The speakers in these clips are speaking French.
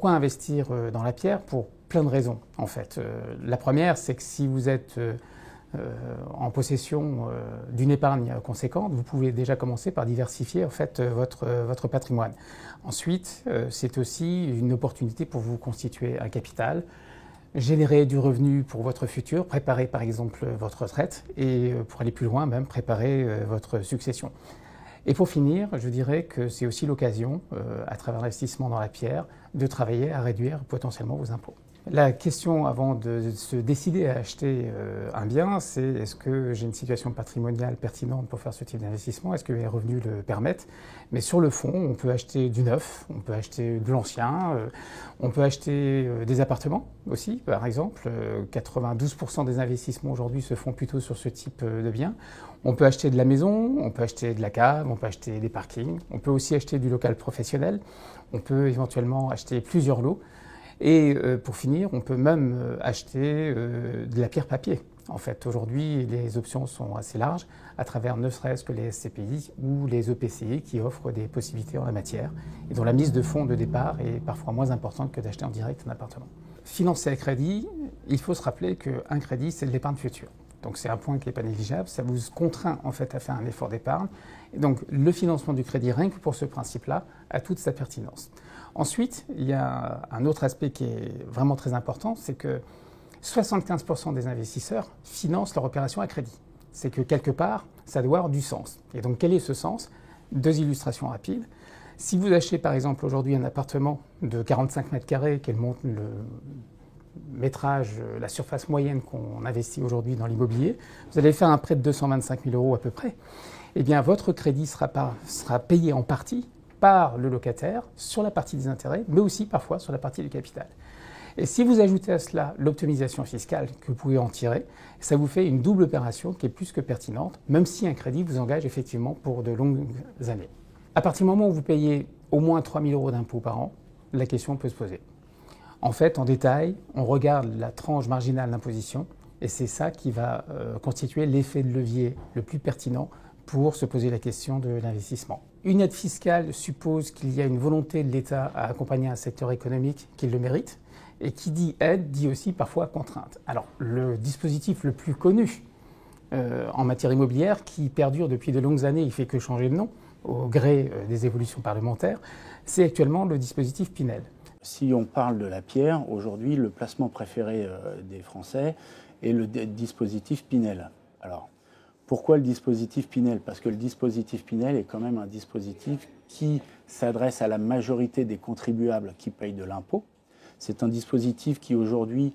pourquoi investir dans la pierre? Pour plein de raisons, en fait. La première, c'est que si vous êtes en possession d'une épargne conséquente, vous pouvez déjà commencer par diversifier en fait, votre patrimoine. Ensuite, c'est aussi une opportunité pour vous constituer un capital, générer du revenu pour votre futur, préparer par exemple votre retraite et pour aller plus loin, même préparer votre succession. Et pour finir, je dirais que c'est aussi l'occasion, à travers l'investissement dans la pierre, de travailler à réduire potentiellement vos impôts. La question avant de se décider à acheter un bien, c'est est-ce que j'ai une situation patrimoniale pertinente pour faire ce type d'investissement? Est-ce que mes revenus le permettent? Mais sur le fond, on peut acheter du neuf, on peut acheter de l'ancien, on peut acheter des appartements aussi, par exemple. 92% des investissements aujourd'hui se font plutôt sur ce type de biens. On peut acheter de la maison, on peut acheter de la cave, on peut acheter des parkings, on peut aussi acheter du local professionnel, on peut éventuellement acheter plusieurs lots. Et pour finir, on peut même acheter de la pierre papier. En fait, aujourd'hui, les options sont assez larges à travers ne serait-ce que les SCPI ou les EPCI qui offrent des possibilités en la matière et dont la mise de fonds de départ est parfois moins importante que d'acheter en direct un appartement. Financer à crédit, il faut se rappeler qu'un crédit, c'est de l'épargne future. Donc c'est un point qui n'est pas négligeable, ça vous contraint en fait à faire un effort d'épargne. Et donc le financement du crédit, rien que pour ce principe-là, a toute sa pertinence. Ensuite, il y a un autre aspect qui est vraiment très important, c'est que 75% des investisseurs financent leur opération à crédit. C'est que quelque part, ça doit avoir du sens. Et donc quel est ce sens? Deux illustrations rapides. Si vous achetez par exemple aujourd'hui un appartement de 45 mètres carrés, quel monte le métrage, la surface moyenne qu'on investit aujourd'hui dans l'immobilier, vous allez faire un prêt de 225 000 € à peu près, eh bien votre crédit sera payé en partie par le locataire sur la partie des intérêts, mais aussi parfois sur la partie du capital. Et si vous ajoutez à cela l'optimisation fiscale que vous pouvez en tirer, ça vous fait une double opération qui est plus que pertinente, même si un crédit vous engage effectivement pour de longues années. À partir du moment où vous payez au moins 3 000 € d'impôts par an, la question peut se poser. En fait, en détail, on regarde la tranche marginale d'imposition et c'est ça qui va constituer l'effet de levier le plus pertinent pour se poser la question de l'investissement. Une aide fiscale suppose qu'il y a une volonté de l'État à accompagner un secteur économique qui le mérite, et qui dit aide dit aussi parfois contrainte. Alors, le dispositif le plus connu en matière immobilière, qui perdure depuis de longues années, il ne fait que changer de nom au gré des évolutions parlementaires, c'est actuellement le dispositif Pinel. Si on parle de la pierre, aujourd'hui, le placement préféré des Français est le dispositif Pinel. Alors, pourquoi le dispositif Pinel? Parce que le dispositif Pinel est quand même un dispositif qui s'adresse à la majorité des contribuables qui payent de l'impôt. C'est un dispositif qui aujourd'hui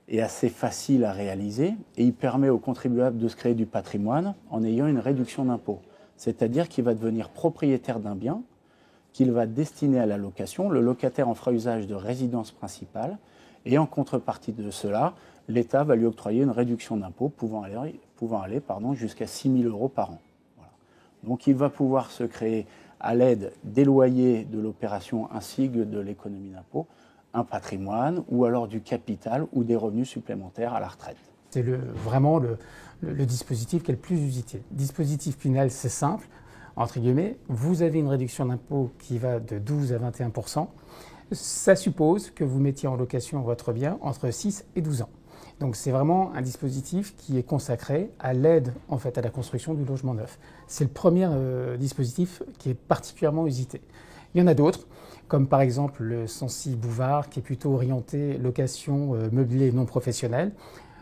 est assez facile à réaliser et il permet aux contribuables de se créer du patrimoine en ayant une réduction d'impôt. C'est-à-dire qu'il va devenir propriétaire d'un bien qu'il va destiner à la location. Le locataire en fera usage de résidence principale et en contrepartie de cela, l'État va lui octroyer une réduction d'impôt pouvant aller jusqu'à 6 000 € par an. Voilà. Donc il va pouvoir se créer, à l'aide des loyers de l'opération ainsi que de l'économie d'impôt, un patrimoine ou alors du capital ou des revenus supplémentaires à la retraite. C'est vraiment le dispositif qui est le plus usité. Dispositif Pinel, c'est simple, entre guillemets, vous avez une réduction d'impôt qui va de 12 à 21%. Ça suppose que vous mettiez en location votre bien entre 6 et 12 ans. Donc c'est vraiment un dispositif qui est consacré à l'aide en fait, à la construction du logement neuf. C'est le premier dispositif qui est particulièrement usité. Il y en a d'autres, comme par exemple le Censi Bouvard, qui est plutôt orienté location meublée non professionnelle,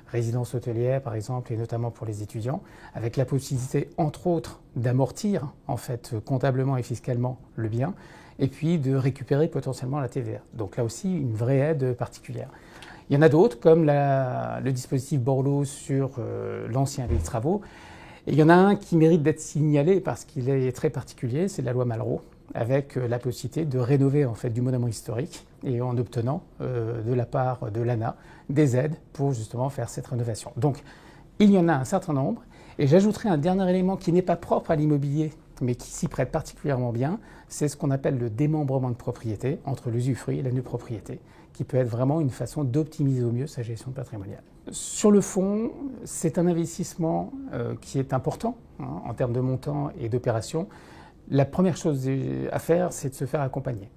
résidence hôtelière par exemple, et notamment pour les étudiants, avec la possibilité entre autres d'amortir en fait comptablement et fiscalement le bien, et puis de récupérer potentiellement la TVA. Donc là aussi une vraie aide particulière. Il y en a d'autres, comme le dispositif Borloo sur l'ancien des travaux. Et il y en a un qui mérite d'être signalé parce qu'il est très particulier, c'est la loi Malraux, avec la possibilité de rénover en fait, du monument historique et en obtenant de la part de l'ANA des aides pour justement faire cette rénovation. Donc il y en a un certain nombre. Et j'ajouterai un dernier élément qui n'est pas propre à l'immobilier, mais qui s'y prête particulièrement bien, c'est ce qu'on appelle le démembrement de propriété entre l'usufruit et la nue propriété, qui peut être vraiment une façon d'optimiser au mieux sa gestion patrimoniale. Sur le fond, c'est un investissement qui est important en termes de montant et d'opération. La première chose à faire, c'est de se faire accompagner.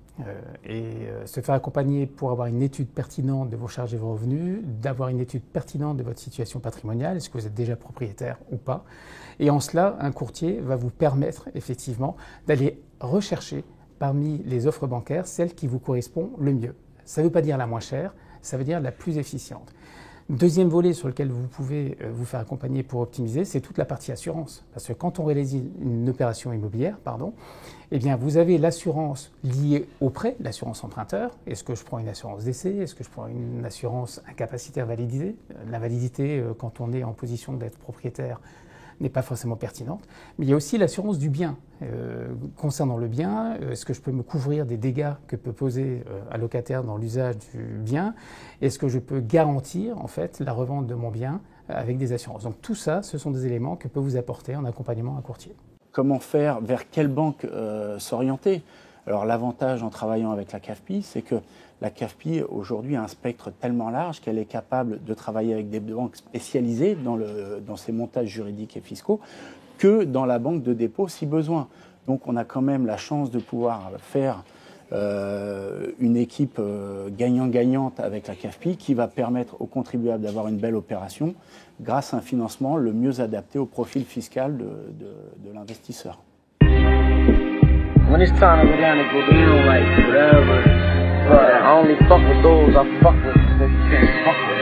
Se faire accompagner pour avoir une étude pertinente de vos charges et vos revenus, d'avoir une étude pertinente de votre situation patrimoniale, est-ce que vous êtes déjà propriétaire ou pas. Et en cela, un courtier va vous permettre effectivement d'aller rechercher parmi les offres bancaires celle qui vous correspond le mieux. Ça ne veut pas dire la moins chère, ça veut dire la plus efficiente. Deuxième volet sur lequel vous pouvez vous faire accompagner pour optimiser, c'est toute la partie assurance. Parce que quand on réalise une opération immobilière, eh bien vous avez l'assurance liée au prêt, l'assurance emprunteur. Est-ce que je prends une assurance décès? Est-ce que je prends une assurance incapacité invalidité? L'invalidité, quand on est en position d'être propriétaire, n'est pas forcément pertinente. Mais il y a aussi l'assurance du bien. Concernant le bien, est-ce que je peux me couvrir des dégâts que peut poser un locataire dans l'usage du bien? Est-ce que je peux garantir en fait la revente de mon bien avec des assurances? Donc tout ça, ce sont des éléments que peut vous apporter en accompagnement un courtier. Comment faire? Vers quelle banque s'orienter? Alors l'avantage en travaillant avec la CAFPI, c'est que la CAFPI aujourd'hui a un spectre tellement large qu'elle est capable de travailler avec des banques spécialisées dans ces montages juridiques et fiscaux que dans la banque de dépôt si besoin. Donc on a quand même la chance de pouvoir faire une équipe gagnant-gagnante avec la CAFPI qui va permettre aux contribuables d'avoir une belle opération grâce à un financement le mieux adapté au profil fiscal de l'investisseur. When it's time to go down and go down, like whatever, I only fuck with those I fuck with that you can't fuck with.